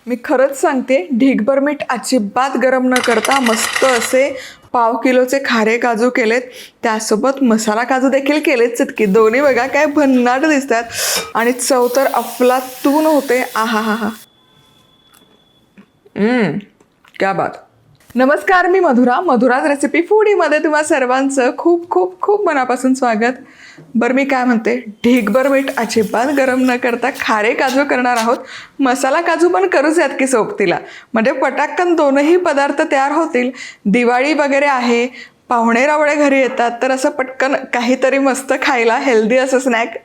मी खरंच सांगते, ढीगभर मीठ अजिबात गरम न करता मस्त असे 1/2 किलोचे खारे काजू केलेत. त्यासोबत मसाला काजू देखील केलेत चितकी. दोन्ही बघा काय भन्नाट दिसतात आणि चव तर अफलातून होते. आहा हा हा. क्या बात. नमस्कार, मी मधुराज रेसिपी फूडीमध्ये तुम्हा सर्वांचं खूप खूप खूप मनापासून स्वागत. बरं, मी काय म्हणते, ढीगभर मीठ अजिबात गरम न करता खारे काजू करणार आहोत. मसाला काजू पण करूच यात की सोबतीला, म्हणजे पटाक्कन दोनही पदार्थ तयार होतील. दिवाळी वगैरे आहे, पाहुणे रावळे घरी येतात, तर असं पटकन काहीतरी मस्त खायला हेल्दी असं स्नॅक.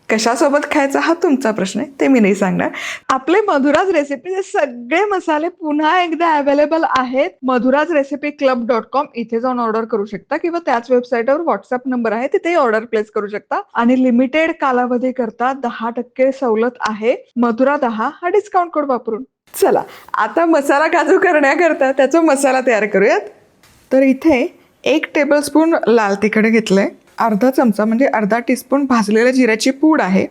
कशासोबत खायचा हा तुमचा प्रश्न आहे, ते मी नाही सांगणार. आपले मधुराज रेसिपीचे सगळे मसाले पुन्हा एकदा अवेलेबल आहेत. madhurajrecipeclub.com इथे जाऊन ऑर्डर करू शकता किंवा त्याच वेबसाईटवर व्हॉट्सअप नंबर आहे, तिथेही ऑर्डर प्लेस करू शकता. आणि लिमिटेड कालावधी करता 10% सवलत आहे. मधुरा10 हा डिस्काउंट कोड वापरून. चला आता मसाला काजू करण्याकरता त्याचा मसाला तयार करूयात. तर इथे 1 टेबलस्पून लाल तिखट घेतलंय, अर्धा चमचा म्हणजे अर्धा टीस्पून भाजलेल्या जिऱ्याची पूड आहे,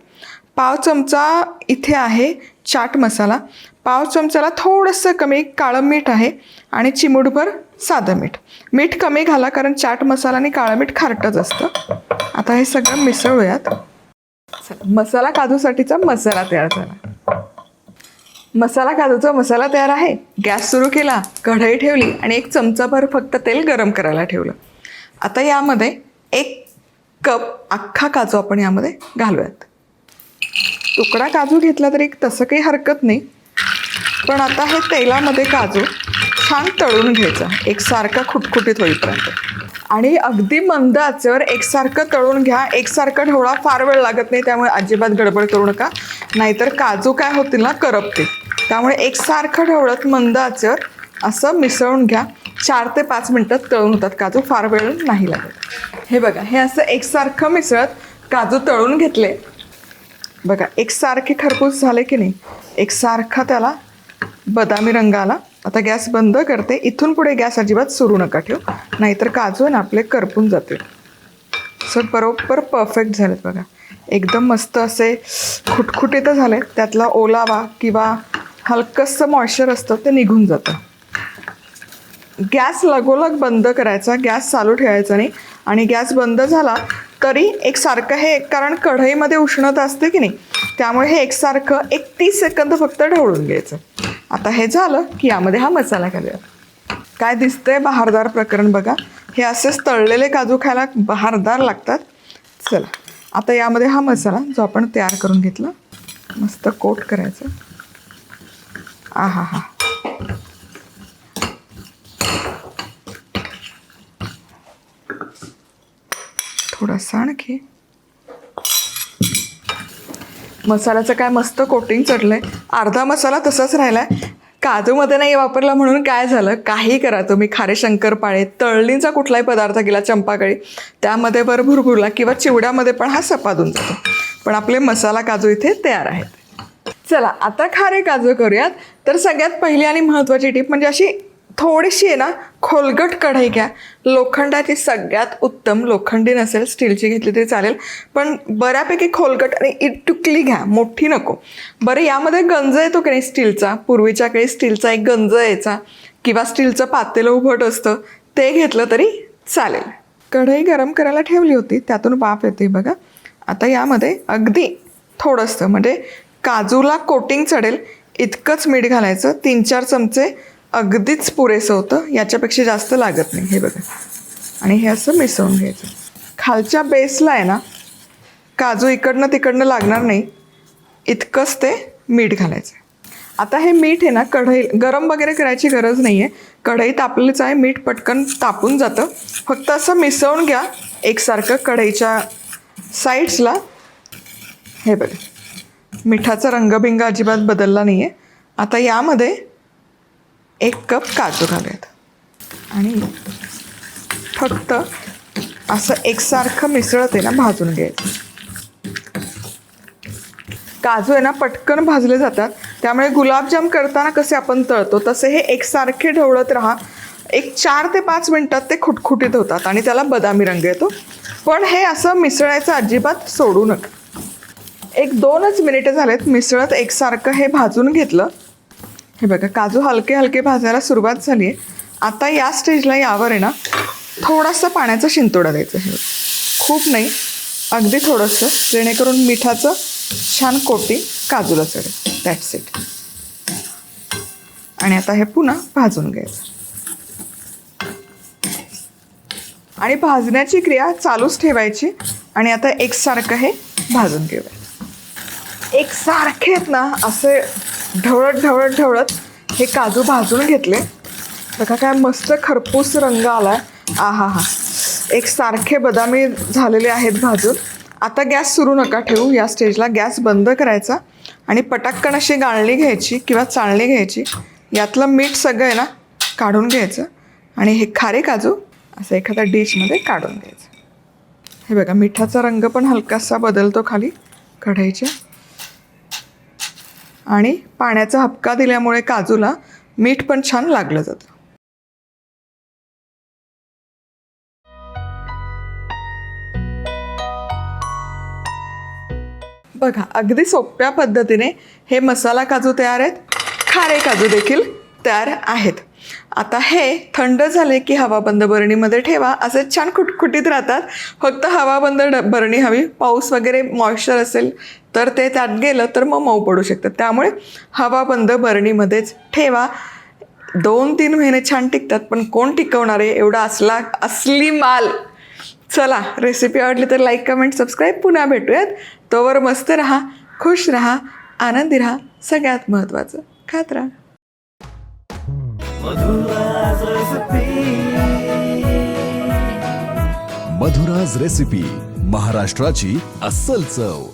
1/2 चमचा इथे आहे चाट मसाला, 1/2 चमचाला थोडंसं कमी काळं मीठ आहे आणि चिमूटभर साधं मीठ. मीठ कमी घाला कारण चाट मसाला आणि काळं मीठ खारटच असतं. आता हे सगळं मिसळूयात. मसाला काजूसाठीचा मसाला तयार झाला. मसाला काजूचा मसाला तयार आहे. गॅस सुरू केला, कढई ठेवली आणि 1 चमचाभर फक्त तेल गरम करायला ठेवलं. आता यामध्ये 1 कप अख्खा काजू आपण यामध्ये घालूयात. तुकडा काजू घेतला तरी तसं काही हरकत नाही, पण आता हे तेलामध्ये काजू छान तळून घ्यायचा एकसारखा खुटखुटीत होईपर्यंत. आणि अगदी मंद आचेवर एकसारखं तळून घ्या. एकसारखं ढवळा फार वेळ लागत नाही, त्यामुळे अजिबात गडबड करू नका, नाहीतर काजू काय होतील ना, करपतील. त्यामुळे एकसारखं ढवळत मंद आचेवर असं मिसळून घ्या. 4 ते 5 मिनिटात तळून होतात काजू, फार वेळ नाही लागत. हे बघा, हे असं एकसारखं मिसळत काजू तळून घेतले. बघा एकसारखे खरपूस झाले की नाही, एकसारखा त्याला बदामी रंग आला. आता गॅस बंद करते. इथून पुढे गॅस अजिबात सुरू नका ठेवू, नाहीतर काजू ना आपले करपून जातील. सो बरोबर परफेक्ट झालेत बघा, एकदम मस्त असे खुटखुटीत झाले. त्यातला ओलावा किंवा हलकंसं मॉइश्चर असतं ते निघून जातं. गॅस लगोलग बंद करायचा, गॅस चालू ठेवायचा नाही. आणि गॅस बंद झाला तरी एकसारखं हे, कारण कढईमध्ये उष्णता असते की नाही, त्यामुळे हे एकसारखं 30 सेकंद फक्त ढवळून घ्यायचं. आता हे झालं की यामध्ये हा मसाला घालूया. काय दिसतंय बहारदार प्रकरण बघा. हे असेच तळलेले काजू खायला बहारदार लागतात. चला आता यामध्ये हा मसाला जो आपण तयार करून घेतला मस्त कोट करायचा. आहा हा. थोडासा आणखी. मसाल्याचं काय मस्त कोटिंग चढलंय. अर्धा मसाला तसाच राहिलाय, काजूमध्ये नाही वापरला म्हणून काय झालं, काही करा तुम्ही, खारे शंकरपाळे, तळणीचा कुठलाही पदार्थ गेला, चंपाकळी, त्यामध्ये भुरभुरला किंवा चिवड्यामध्ये पण हा सपादून जातो. पण आपले मसाला काजू इथे तयार आहेत. चला आता खारे काजू करूयात. तर सगळ्यात पहिली आणि महत्त्वाची टीप म्हणजे अशी थोडीशी आहे ना, खोलगट कढई घ्या. लोखंडाची सगळ्यात उत्तम, लोखंडी नसेल स्टीलची घेतली तरी चालेल, पण बऱ्यापैकी खोलगट आणि इटुकली घ्या, मोठी नको. बरं, यामध्ये गंज येतो की नाही स्टीलचा, पूर्वीच्या काळी स्टीलचा एक गंज यायचा किंवा स्टीलचं पातेलं उभट असतं, ते घेतलं तरी चालेल. कढई गरम करायला ठेवली होती, त्यातून वाफ येते बघा. आता यामध्ये अगदी थोडंसं, म्हणजे काजूला कोटिंग चढेल इतकंच मीठ घालायचं. 3-4 चमचे अगदीच पुरेसं होतं, याच्यापेक्षा जास्त लागत नाही. हे बघा, आणि हे असं मिसळून घ्यायचं. खालच्या बेसला आहे ना, काजू इकडनं तिकडनं लागणार नाही इतकंच ते मीठ घालायचं. आता हे मीठ आहे ना, कढई गरम वगैरे करायची गरज नाही आहे, कढई तापलीच आहे, मीठ पटकन तापून जातं. फक्त असं मिसळून घ्या एकसारखं कढईच्या साईड्सला. हे बघा, मिठाचा रंगबिंग अजिबात बदलला नाही आहे. आता यामध्ये 1 कप काजू घालूयात आणि फक्त असं एकसारखं मिसळत आहे ना भाजून घ्यायचं. काजू आहे ना पटकन भाजले जातात, त्यामुळे गुलाबजाम करताना कसे आपण तळतो तसे हे एकसारखे ढवळत राहा. 4 ते 5 मिनिटात ते खुटखुटीत होतात आणि त्याला बदामी रंग येतो. पण हे असं मिसळायचं अजिबात सोडू नका. 1-2च मिनिटं झालेत मिसळत एकसारखं हे भाजून घेतलं हे बघा काजू हलके हलके भाजायला सुरुवात झाली आहे. आता या स्टेजला यावर आहे ना थोडासा पाण्याचा शिंतोडा द्यायचा आहे. खूप नाही, अगदी थोडंसं, जेणेकरून मिठाचं छान कोटिंग काजूला चढेल. That's it. आणि आता हे पुन्हा भाजून घ्यायचं. आणि भाजण्याची क्रिया चालूच ठेवायची. आणि आता एकसारखं हे भाजून घ्यायचं. एकसारखे आहेत ना असे ढवळत ढवळत ढवळत हे काजू भाजून घेतले. बघा काय मस्त खरपूस रंग आलाय. आहा हा, एकसारखे बदामी झालेले आहेत भाजून. आता गॅस सुरू नका ठेवू. या स्टेजला गॅस बंद करायचा आणि पटाक्कन अशी गाळणी घ्यायची किंवा चाळणी घ्यायची. यातलं मीठ सगळं आहे ना काढून घ्यायचं आणि हे खारे काजू असं एखाद्या डिशमध्ये काढून घ्यायचं. हे बघा मिठाचा रंग पण हलकासा बदलतो खाली कढईच्या. आणि पाण्याचा हबका दिल्यामुळे काजूला मीठ पण छान लागलं जातं. बघा अगदी सोप्या पद्धतीने हे मसाला काजू तयार आहेत. खारे काजू देखील तयार आहेत. आता हे थंड झाले की हवाबंद बरणीमध्ये ठेवा. असे छान खुटखुटीत राहतात. फक्त हवाबंद बरणी हवी. पाऊस वगैरे मॉइश्चर असेल तर ते त्यात गेलं तर मग मऊ पडू शकतं. त्यामुळे हवाबंद बरणीमध्येच ठेवा. 2-3 महिने छान टिकतात. पण कोण टिकवणार आहे एवढा असली माल. चला, रेसिपी आवडली तर लाईक, कमेंट, सबस्क्राईब. पुन्हा भेटूयात. तोवर मस्त राहा, खुश राहा, आनंदी राहा. सगळ्यात महत्त्वाचं खात राहा. मधुराज रेसिपी, महाराष्ट्राची अस्सल चव.